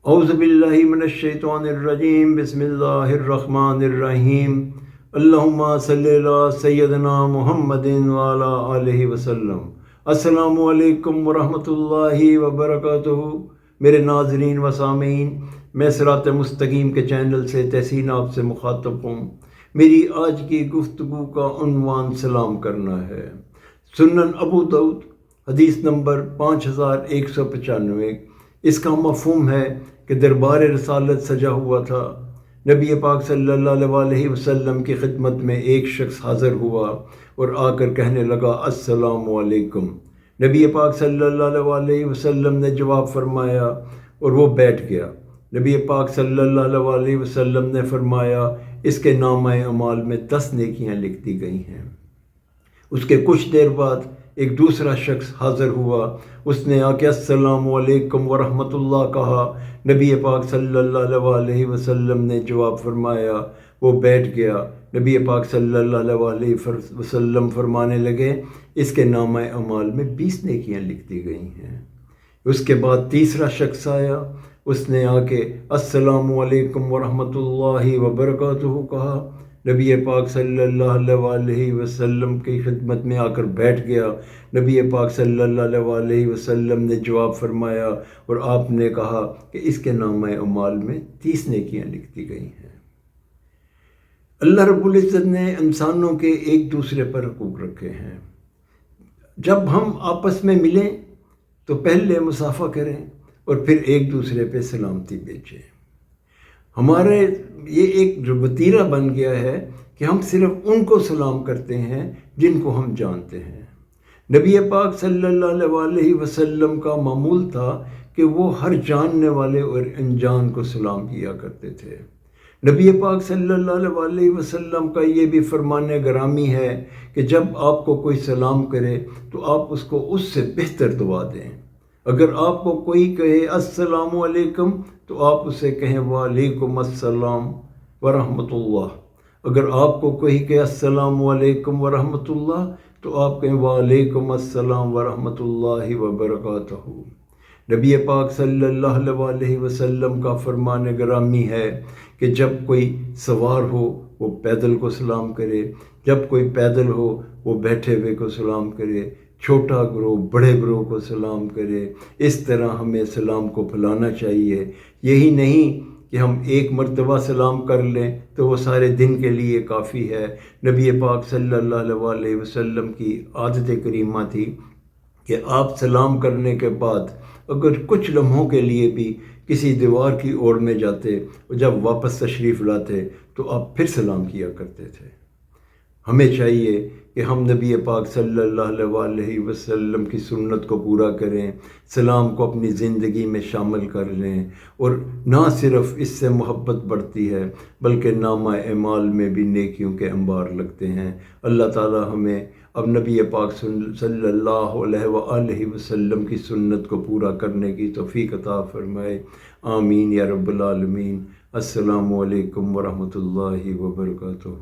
اعوذ باللہ من الشیطان الرجیم، بسم اللہ الرحمن الرحیم، اللہم صلی علی سیدنا محمد وعلی آلہ وسلم۔ السلام علیکم ورحمۃ اللہ وبرکاتہ۔ میرے ناظرین و سامعین، میں صراط مستقیم کے چینل سے تحسین آپ سے مخاطب ہوں۔ میری آج کی گفتگو کا عنوان سلام کرنا ہے۔ سنن ابو داؤد حدیث نمبر 5195۔ اس کا مفہوم ہے کہ دربار رسالت سجا ہوا تھا۔ نبی پاک صلی اللہ علیہ وسلم کی خدمت میں ایک شخص حاضر ہوا اور آ کر کہنے لگا السلام علیکم۔ نبی پاک صلی اللہ علیہ وسلم نے جواب فرمایا اور وہ بیٹھ گیا۔ نبی پاک صلی اللہ علیہ وسلم نے فرمایا اس کے نامہ اعمال میں 10 نیکیاں لکھ دی گئی ہیں۔ اس کے کچھ دیر بعد ایک دوسرا شخص حاضر ہوا۔ اس نے آ کے السلام علیکم ورحمۃ اللہ کہا۔ نبی پاک صلی اللہ علیہ وسلم نے جواب فرمایا، وہ بیٹھ گیا۔ نبی پاک صلی اللہ علیہ وسلم فرمانے لگے اس کے نامہ اعمال میں 20 نیکیاں لکھ دی گئی ہیں۔ اس کے بعد تیسرا شخص آیا۔ اس نے آ کے السلام علیکم ورحمۃ اللہ وبرکاتہ کہا۔ نبی پاک صلی اللہ علیہ وسلم کی خدمت میں آ کر بیٹھ گیا۔ نبی پاک صلی اللہ علیہ وسلم نے جواب فرمایا اور آپ نے کہا کہ اس کے نامہ اعمال میں 30 نیکیاں لکھ دی گئی ہیں۔ اللہ رب العزت نے انسانوں کے ایک دوسرے پر حقوق رکھے ہیں۔ جب ہم آپس میں ملیں تو پہلے مصافحہ کریں اور پھر ایک دوسرے پہ سلامتی بھیجیں۔ ہمارے یہ ایک جو وتیرہ بن گیا ہے کہ ہم صرف ان کو سلام کرتے ہیں جن کو ہم جانتے ہیں۔ نبی پاک صلی اللہ علیہ وسلم کا معمول تھا کہ وہ ہر جاننے والے اور انجان کو سلام کیا کرتے تھے۔ نبی پاک صلی اللہ علیہ وسلم کا یہ بھی فرمان گرامی ہے کہ جب آپ کو کوئی سلام کرے تو آپ اس کو اس سے بہتر دعا دیں۔ اگر آپ کو کوئی کہے السلام علیکم تو آپ اسے کہیں وعلیکم السلام ورحمۃ اللہ۔ اگر آپ کو کوئی کہے السلام علیکم ورحمۃ اللہ تو آپ کہیں وعلیکم السلام ورحمۃ اللہ وبرکاتہ۔ نبی پاک صلی اللہ علیہ وسلم کا فرمان گرامی ہے کہ جب کوئی سوار ہو وہ پیدل کو سلام کرے، جب کوئی پیدل ہو وہ بیٹھے ہوئے کو سلام کرے، چھوٹا گروہ بڑے گروہ کو سلام کرے۔ اس طرح ہمیں سلام کو پھیلانا چاہیے۔ یہی نہیں کہ ہم ایک مرتبہ سلام کر لیں تو وہ سارے دن کے لیے کافی ہے۔ نبی پاک صلی اللہ علیہ وسلم کی عادت کریمہ تھی کہ آپ سلام کرنے کے بعد اگر کچھ لمحوں کے لیے بھی کسی دیوار کی اوڑ میں جاتے اور جب واپس تشریف لاتے تو آپ پھر سلام کیا کرتے تھے۔ ہمیں چاہیے کہ ہم نبی پاک صلی اللہ علیہ وسلم کی سنت کو پورا کریں، سلام کو اپنی زندگی میں شامل کر لیں، اور نہ صرف اس سے محبت بڑھتی ہے بلکہ نامہ اعمال میں بھی نیکیوں کے انبار لگتے ہیں۔ اللہ تعالی ہمیں اب نبی پاک صلی اللہ علیہ وآلہ وسلم کی سنت کو پورا کرنے کی توفیق عطا فرمائے۔ آمین یا رب العالمین۔ السلام علیکم ورحمۃ اللہ وبرکاتہ۔